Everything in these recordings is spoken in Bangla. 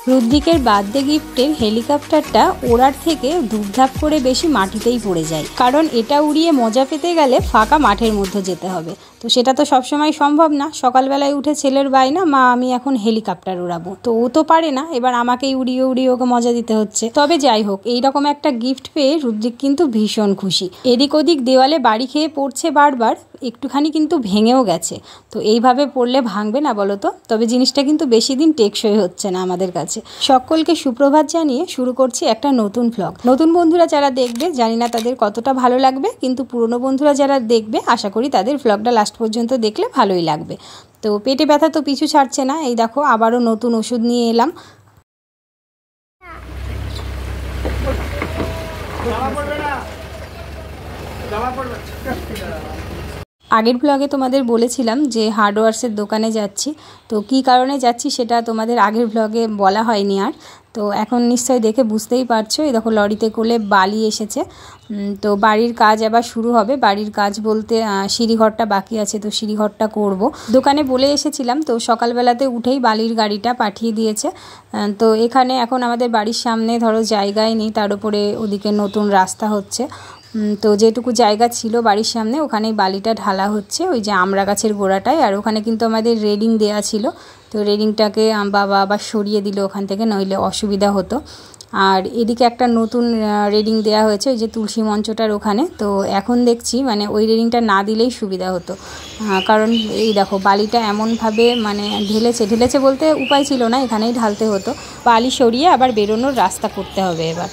রুদ্রিকের বার্থডে গিফটের হেলিকপ্টারটা ওড়ার থেকে ধূপধাপ করে বেশি মাটিতেই পড়ে যায়, কারণ এটা উড়িয়ে মজা পেতে গেলে ফাঁকা মাঠের মধ্যে যেতে হবে। তো সেটা তো সবসময় সম্ভব না। সকালবেলায় উঠে ছেলের বায়না, মা আমি এখন হেলিকপ্টার উড়াবো। তো ও তো পারে না, এবার আমাকেই উড়িয়ে উড়িয়ে ওকে মজা দিতে হচ্ছে। তবে যাই হোক, এইরকম একটা গিফট পেয়ে রুদ্রিক কিন্তু ভীষণ খুশি। এদিক ওদিক দেওয়ালে বাড়ি খেয়ে পড়ছে বারবার, একটুখানি কিন্তু ভেঙেও গেছে। তো এইভাবে পড়লে ভাঙবে না বলো তো? তবে জিনিসটা কিন্তু বেশি দিন টেকসই হচ্ছে না আমাদের কাছে। সকলকে সুপ্রভাত জানিয়ে শুরু করছি একটা নতুন ভ্লগ। নতুন বন্ধুরা যারা দেখবে জানি না তাদের কতটা ভালো লাগবে, কিন্তু পুরনো বন্ধুরা যারা দেখবে আশা করি তাদের ভ্লগটা লাস্ট পর্যন্ত দেখলে ভালোই লাগবে। তো পেটে ব্যথা তো পিছু ছাড়ছে না, এই দেখো আবারও নতুন ওষুধ নিয়ে এলাম। আগের ব্লগে তোমাদের বলেছিলাম যে হার্ডওয়্যার্সের দোকানে যাচ্ছি। তো কী কারণে যাচ্ছি সেটা তোমাদের আগের ব্লগে বলা হয়নি আর। তো এখন নিশ্চয়ই দেখে বুঝতেই পারছো, এই দেখো লরিতে করে বালি এসেছে। তো বাড়ির কাজ আবার শুরু হবে। বাড়ির কাজ বলতে সিঁড়িঘরটা বাকি আছে, তো সিঁড়িঘরটা করব। দোকানে বলে এসেছিলাম, তো সকালবেলাতে উঠেই বালির গাড়িটা পাঠিয়ে দিয়েছে। তো এখানে এখন আমাদের বাড়ির সামনে ধরো জায়গায় নেই, তার উপরে ওদিকে নতুন রাস্তা হচ্ছে। তো যেটুকু জায়গা ছিল বাড়ির সামনে ওখানেই বালিটা ঢালা হচ্ছে, ওই যে আমড়া গাছের গোড়াটায়। আর ওখানে কিন্তু আমাদের রেলিং দেয়া ছিল, তো রেলিংটাকে বাবা আবার সরিয়ে দিল ওখান থেকে, নইলে অসুবিধা হতো। আর এদিকে একটা নতুন রেলিং দেওয়া হয়েছে ওই যে তুলসী মঞ্চটার ওখানে। তো এখন দেখছি মানে ওই রেলিংটা না দিলেই সুবিধা হতো, কারণ এই দেখো বালিটা এমনভাবে মানে ঢেলেছে বলতে উপায় ছিল না, এখানেই ঢালতে হতো। বালি সরিয়ে আবার বেরোনোর রাস্তা করতে হবে এবার।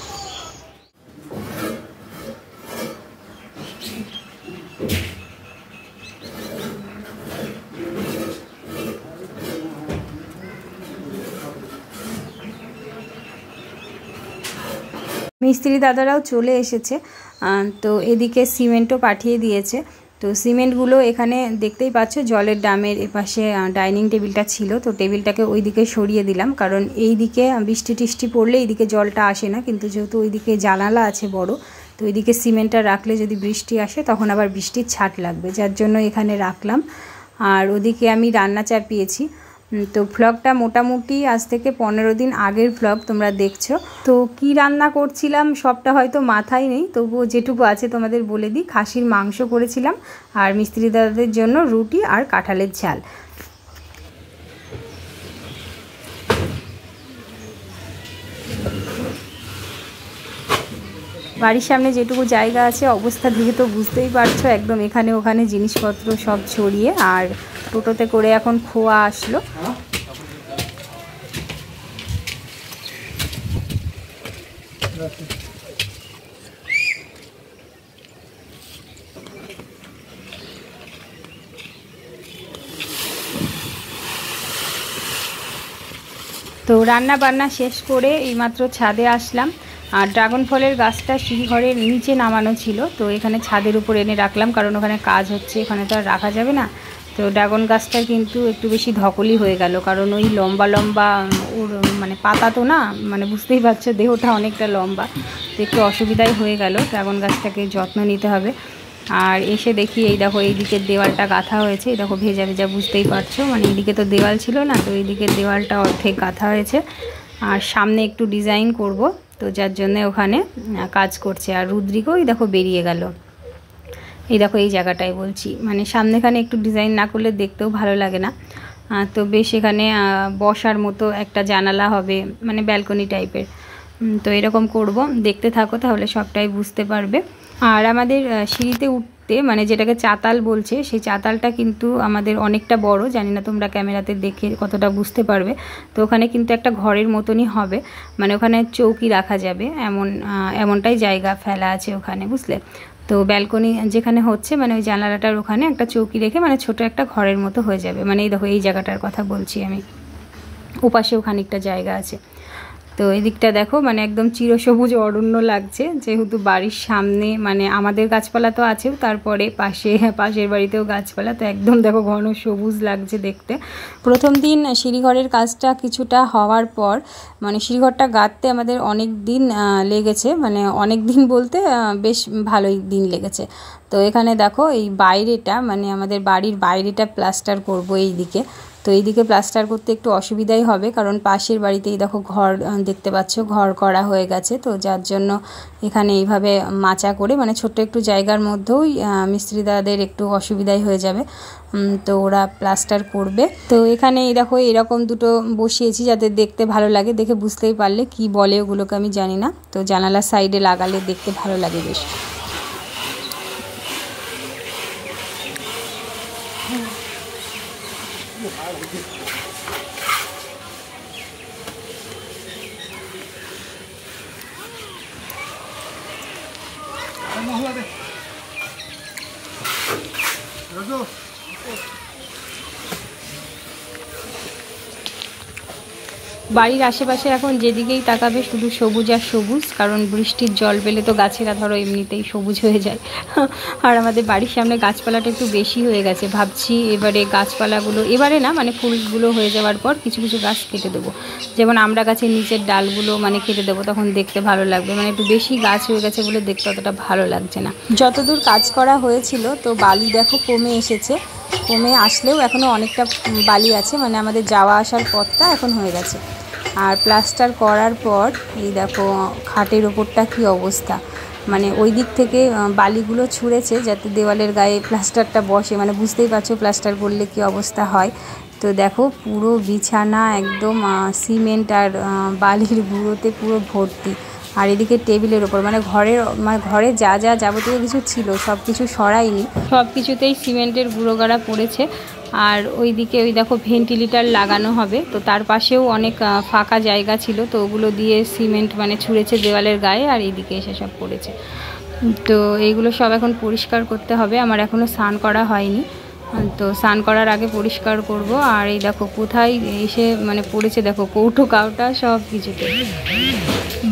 মিস্ত্রি দাদারাও চলে এসেছে। তো এদিকে সিমেন্টও পাঠিয়ে দিয়েছে। তো সিমেন্টগুলো এখানে দেখতেই পাচ্ছ জলের ড্রামের এপাশে ডাইনিং টেবিলটা ছিল, তো টেবিলটাকে ওই দিকে সরিয়ে দিলাম, কারণ এই দিকে বৃষ্টি টিষ্টি পড়লে এইদিকে জলটা আসে না, কিন্তু যেহেতু ওইদিকে জানালা আছে বড়, তো ওইদিকে সিমেন্টটা রাখলে যদি বৃষ্টি আসে তখন আবার বৃষ্টির ছাট লাগবে, যার জন্য এখানে রাখলাম। আর ওদিকে আমি রান্না চাপিয়েছি। তো ভ্লগটা মোটামুটি আজ থেকে 15 দিন আগের ভ্লগ তোমরা দেখছো। তো কি রান্না করছিলাম সবটা হয়তো মাথায় নেই, তবুও যেটুকু আছে তোমাদের বলে দিই। খাসির মাংস করেছিলাম, আর মিস্ত্রি দাদাদের জন্য রুটি আর কাঁঠালের ঝাল। বাড়ির সামনে যেটুকু জায়গা আছে অবস্থা দেখে তো বুঝতেই পারছো, একদম এখানে ওখানে জিনিসপত্র সব ছড়িয়ে। আর টোটোতে করে এখন খোয়া আসলো। তো রান্না বান্না শেষ করে এইমাত্র ছাদে আসলাম। আর ড্রাগন ফলের গাছটা সিঁড়িঘরের নিচে নামানো ছিল, তো এখানে ছাদের উপর এনে রাখলাম, কারণ ওখানে কাজ হচ্ছে, এখানে তো আর রাখা যাবে না। তো ড্রাগন গাছটা কিন্তু একটু বেশি ধকলই হয়ে গেল, কারণ ওই লম্বা লম্বা ওর মানে পাতা তো না, মানে বুঝতেই পারছো দেহটা অনেকটা লম্বা, তো একটু অসুবিধাই হয়ে গেল। ড্রাগন গাছটাকে যত্ন নিতে হবে। আর এসে দেখি এই দেখো এই দিকের দেওয়ালটা গাঁথা হয়েছে, এই দেখো ভেজা ভেজা, বুঝতেই পারছো, মানে এইদিকে তো দেওয়াল ছিল না, তো এই দিকের দেওয়ালটা অর্ধেক গাঁথা হয়েছে। আর সামনে একটু ডিজাইন করব, তো যার জন্য ওখানে কাজ করছে। আর রুদ্রিকও এই দেখো বেরিয়ে গেল, এই দেখো এই জায়গাটায় বলছি, মানে সামনেখানে একটু ডিজাইন না করলে দেখতেও ভালো লাগে না। তো বেশ এখানে বসার মতো একটা জানালা হবে, মানে ব্যালকনি টাইপের। তো এরকম করব, দেখতে থাকো তাহলে সবটাই বুঝতে পারবে। আর আমাদের সিঁড়িতে উঠতে মানে যেটাকে চাতাল বলছে, সেই চাতালটা কিন্তু আমাদের অনেকটা বড়, জানি না তোমরা ক্যামেরাতে দেখে কতটা বুঝতে পারবে। তো ওখানে কিন্তু একটা ঘরের মতনই হবে, মানে ওখানে চৌকি রাখা যাবে এমনটাই জায়গা ফেলা আছে ওখানে, বুঝলে। তো ব্যালকনি যেখানে হচ্ছে মানে ওই জানালাটার ওখানে একটা চৌকি রেখে মানে ছোট একটা ঘরের মতো হয়ে যাবে। মানে এই দেখো এই জায়গাটার কথা বলছি আমি, ওপাশেও খানিকটা জায়গা আছে। তো এদিকটা দেখো মানে একদম চিরসবুজ অরণ্য লাগছে, যেহেতু বাড়ির সামনে মানে আমাদের গাছপালা তো আছেও, তারপরে পাশের বাড়িতেও গাছপালা, তো একদম দেখো ঘন সবুজ লাগছে দেখতে। প্রথম দিন সিঁড়িঘরের কাজটা কিছুটা হওয়ার পর মানে সিঁড়িঘরটা গাঁথতে আমাদের অনেক দিন লেগেছে, মানে অনেক দিন বলতে বেশ ভালোই দিন লেগেছে। তো এখানে দেখো এই বাইরেটা মানে আমাদের বাড়ির বাইরেটা প্লাস্টার করব এই দিকে। তো এইদিকে প্লাস্টার করতে একটু অসুবিধাই হবে, কারণ পাশের বাড়িতেই দেখো ঘর দেখতে পাচ্ছ, ঘর করা হয়ে গেছে। তো যার জন্য এখানে এইভাবে মাচা করে, মানে ছোট্ট একটু জায়গার মধ্যেই মিস্ত্রি দাদাদের একটু অসুবিধাই হয়ে যাবে, তো ওরা প্লাস্টার করবে। তো এখানে এই দেখো এরকম দুটো বসিয়েছি যাতে দেখতে ভালো লাগে, দেখে বুঝতেই পারলে কি বলে ওগুলোকে আমি জানি না। তো জানালার সাইডে লাগালে দেখতে ভালো লাগে বেশ। বাড়ির আশেপাশে এখন যেদিকেই তাকাবে শুধু সবুজ আর সবুজ, কারণ বৃষ্টির জল পেলে তো গাছেরা ধরো এমনিতেই সবুজ হয়ে যায়। আর আমাদের বাড়ির সামনে গাছপালাটা একটু বেশি হয়ে গেছে, ভাবছি এবারে গাছপালাগুলো, এবারে না মানে ফুলগুলো হয়ে যাওয়ার পর কিছু কিছু গাছ কেটে দেবো, যেমন আমরা গাছের নিচের ডালগুলো মানে কেটে দেবো, তখন দেখতে ভালো লাগবে। মানে একটু বেশি গাছ হয়ে গেছে বলে দেখতে অতটা ভালো লাগছে না। যতদূর কাজ করা হয়েছিল তো বালি দেখো কমে এসেছে, কমে আসলেও এখনও অনেকটা বালি আছে, মানে আমাদের যাওয়া আসার পথটা এখন হয়ে গেছে। আর প্লাস্টার করার পর এই দেখো খাটের ওপরটা কী অবস্থা, মানে ওই দিক থেকে বালিগুলো ছুঁড়েছে যাতে দেওয়ালের গায়ে প্লাস্টারটা বসে, মানে বুঝতেই পারছো প্লাস্টার করলে কী অবস্থা হয়। তো দেখো পুরো বিছানা একদম সিমেন্ট আর বালির গুঁড়োতে পুরো ভর্তি। আর এদিকে টেবিলের ওপর মানে ঘরে যা যা যাবতীয় কিছু ছিল সব কিছু সরাইনি, সব কিছুতেই সিমেন্টের গুঁড়ো গাড়া পড়েছে। আর ওইদিকে ওই দেখো ভেন্টিলেটর লাগানো হবে, তো তার পাশেও অনেক ফাঁকা জায়গা ছিল, তো ওগুলো দিয়ে সিমেন্ট মানে ছুঁড়েছে দেওয়ালের গায়ে, আর এইদিকে এসে সব পড়েছে। তো এইগুলো সব এখন পরিষ্কার করতে হবে, আমার এখনও স্নান করা হয়নি, তো স্নান করার আগে পরিষ্কার করব। আর এই দেখো কোথায় এসে মানে পড়েছে দেখো কৌটো কাউটা সব কিছুতে।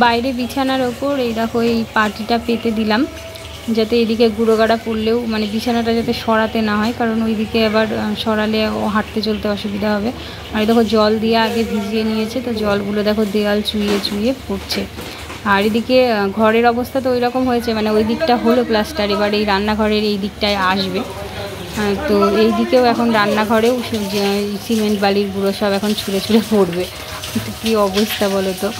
বাইরে বিছানার ওপর এই দেখো এই পাটিটা পেতে দিলাম যাতে এদিকে গুঁড়ো গাড়া পড়লেও মানে বিছানাটা যাতে সরাতে না হয়, কারণ ওইদিকে আবার সরালে ও হাঁটতে চলতে অসুবিধা হবে। আর দেখো জল দিয়ে আগে ভিজিয়ে নিয়েছে, তো জলগুলো দেখো দেওয়াল চুইয়ে চুইয়ে পড়ছে। আর এদিকে ঘরের অবস্থা তো ওই রকম হয়েছে, মানে ওই দিকটা হলো প্লাস্টার, এবার এই রান্নাঘরের এই দিকটায় আসবে। তো এই দিকেও এখন রান্নাঘরেও সিমেন্ট বালির গুঁড়ো সব এখন ছুঁড়ে ছুঁড়ে পড়বে, কী অবস্থা বলো তো।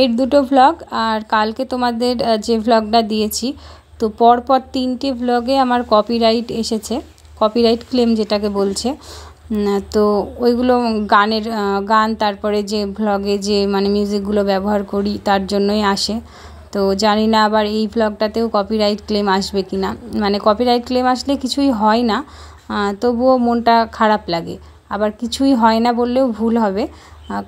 এর দুটো ভ্লগ, আর কালকে তোমাদের যে ভ্লগটা দিয়েছি, তো পরপর 3টে ভ্লগে আমার কপিরাইট এসেছে, কপিরাইট ক্লেম যেটাকে বলছে। তো ওইগুলো গান তারপরে যে ভ্লগে যে মানে মিউজিকগুলো ব্যবহার করি তার জন্যই আসে। তো জানি না আবার এই ভ্লগটাতেও কপিরাইট ক্লেম আসবে কি না, মানে কপিরাইট ক্লেম আসলে কিছুই হয় না, তবুও মনটা খারাপ লাগে, আবার কিছুই হয় না বললেও ভুল হবে,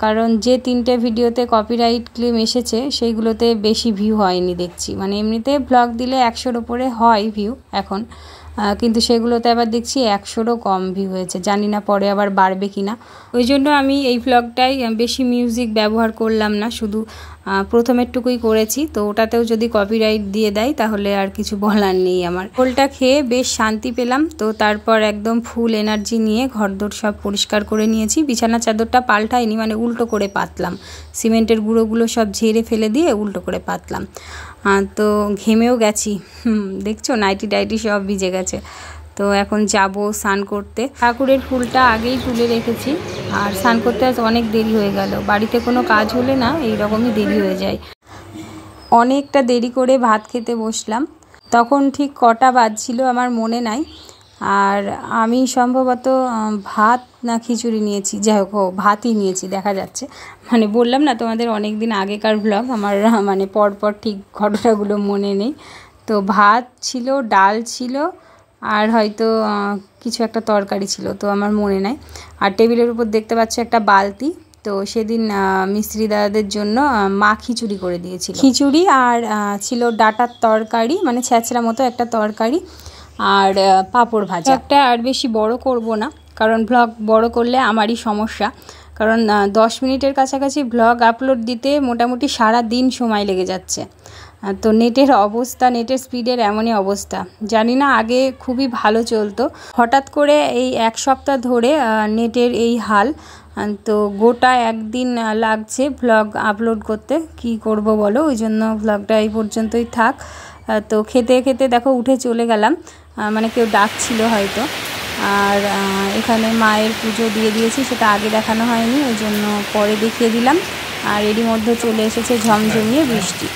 কারণ যে 3টে ভিডিওতে কপিরাইট ক্লেম এসেছে সেইগুলোতে বেশি ভিউ হয়নি দেখছি, মানে এমনিতে ভ্লগ দিলে 100-র ওপরে হয় ভিউ এখন, কিন্তু সেগুলোতে আবার দেখছি 100-রও কম ভিউ হয়েছে, জানি না পরে আবার বাড়বে কি না। ওই জন্য আমি এই ভ্লগটাই বেশি মিউজিক ব্যবহার করলাম না, শুধু প্রথমেরটুকুই করেছি, তো ওটাতেও যদি কপিরাইট দিয়ে দেয় তাহলে আর কিছু বলার নেই আমার। ফলটা খেয়ে বেশ শান্তি পেলাম, তো তারপর একদম ফুল এনার্জি নিয়ে ঘরদোর সব পরিষ্কার করে নিয়েছি, বিছানা চাদরটা পাল্টাইনি, মানে উল্টো করে পাতলাম, সিমেন্টের গুঁড়োগুলো সব ঝেড়ে ফেলে দিয়ে উল্টো করে পাতলাম। তো ঘেমেও গেছি, দেখছো নাইটি টাইটি সব ভিজে গেছে। তো এখন যাব স্নান করতে, ঠাকুরের ফুলটা আগেই তুলে রেখেছি, আর স্নান করতে আজ অনেক দেরি হয়ে গেল, বাড়িতে কোনো কাজ হলে না এইরকমই দেরি হয়ে যায়। অনেকটা দেরি করে ভাত খেতে বসলাম, তখন ঠিক কটা বাজছিল আমার মনে নাই, আর আমি সম্ভবত ভাত না খিচুড়ি নিয়েছি, যাই হোক ভাতই নিয়েছি দেখা যাচ্ছে, মানে বললাম না তোমাদের অনেক দিন আগেকার ভ্লগ, আমার মানে পরপর ঠিক ঘটনাগুলো মনে নেই। তো ভাত ছিল, ডাল ছিল, আর হয়তো কিছু একটা তরকারি ছিল, তো আমার মনে নাই। আর টেবিলের উপর দেখতে পাচ্ছ একটা বালতি, তো সেদিন মিস্ত্রি দাদাদের জন্য মা খিচুড়ি করে দিয়েছিল, খিচুড়ি আর ছিল ডাটার তরকারি, মানে ছ্যাঁচড়া মতো একটা তরকারি, আর পাঁপড় ভাজা একটা। আর বেশি বড় করব না, কারণ ভ্লগ বড় করলে আমারই সমস্যা, কারণ 10 মিনিটের কাছাকাছি ভ্লগ আপলোড দিতে মোটামুটি সারা দিন সময় লেগে যাচ্ছে। তো নেটের অবস্থা, নেটের স্পিডের এমনই অবস্থা, জানি না আগে খুবই ভালো চলতো, হঠাৎ করে এই 1 সপ্তাহ ধরে নেটের এই হাল, তো গোটা একদিন লাগছে ভ্লগ আপলোড করতে, কি করব বলো, ওই জন্য ভ্লগটা এই পর্যন্তই থাক। তো খেতে খেতে দেখো উঠে চলে গেলাম, মানে কেউ ডাকছিল হয়তো। আর এখানে মায়ের পুজো দিয়ে দিয়েছি, সেটা আগে দেখানো হয়নি, ওই জন্য পরে দেখিয়ে দিলাম। আর এরই মধ্যে চলে এসেছে ঝমঝমিয়ে বৃষ্টি।